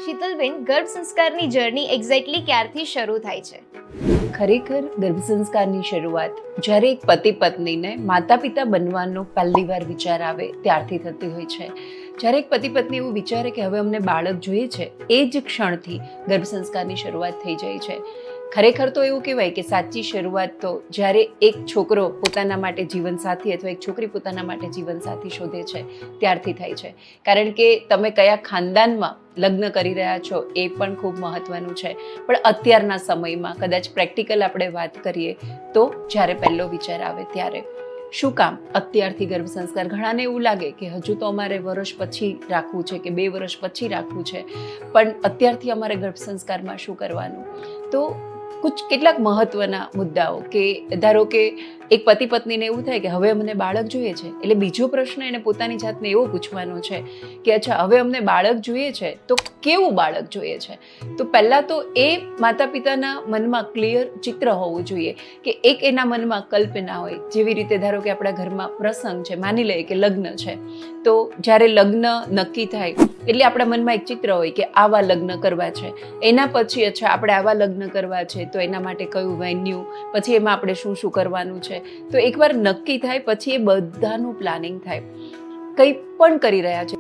શીતલબેન, ગર્ભ સંસ્કારની journey exactly ક્યારથી શરૂ થાય છે? ખરેખર ગર્ભ સંસ્કારની શરૂઆત જ્યારે એક પતિ પત્નીને માતા પિતા બનવાનો પહેલી વાર વિચાર આવે ત્યારથી થતી હોય છે. જ્યારે એક પતિ પત્ની એવું વિચારે કે હવે અમને બાળક જોઈએ છે, એ જ ક્ષણથી ગર્ભ સંસ્કારની શરૂઆત થઈ જાય છે. ખરેખર તો એવું કહેવાય કે સાચી શરૂઆત તો જ્યારે એક છોકરો પોતાના માટે જીવનસાથી અથવા એક છોકરી પોતાના માટે જીવનસાથી શોધે છે ત્યારથી થાય છે. કારણ કે તમે કયા ખાનદાનમાં લગ્ન કરી રહ્યા છો એ પણ ખૂબ મહત્ત્વનું છે. પણ અત્યારના સમયમાં કદાચ પ્રેક્ટિકલ આપણે વાત કરીએ તો જ્યારે પહેલો વિચાર આવે ત્યારે શું કામ અત્યારથી ગર્ભ સંસ્કાર? ઘણાને એવું લાગે કે હજુ તો અમારે વર્ષ પછી રાખવું છે કે 2 વર્ષ પછી રાખવું છે, પણ અત્યારથી અમારે ગર્ભ સંસ્કારમાં શું કરવાનું? તો કેટલાક મહત્વના મુદ્દાઓ કે ધારો કે એક પતિ પત્નીને એવું થાય કે હવે અમને બાળક જોઈએ છે, એટલે બીજો પ્રશ્ન એને પોતાની જાતને એવો પૂછવાનો છે કે અચ્છા હવે અમને બાળક જોઈએ છે તો કેવું બાળક જોઈએ છે? તો પહેલાં તો એ માતા પિતાના મનમાં ક્લિયર ચિત્ર હોવું જોઈએ કે એક એના મનમાં કલ્પના હોય. જેવી રીતે ધારો કે આપણા ઘરમાં પ્રસંગ છે, માની લઈએ કે લગ્ન છે, તો જ્યારે લગ્ન નક્કી થાય એટલે આપણા મનમાં એક ચિત્ર હોય કે આવા લગ્ન કરવા છે, એના પછી અચ્છા આપણે આવા લગ્ન કરવા છે તો એના માટે કયું વેન્યુ, પછી એમાં આપણે શું શું કરવાનું છે. તો એકવાર નક્કી થાય પછી એ બધાનું પ્લાનિંગ થાય. કંઈ પણ કરી રહ્યા છે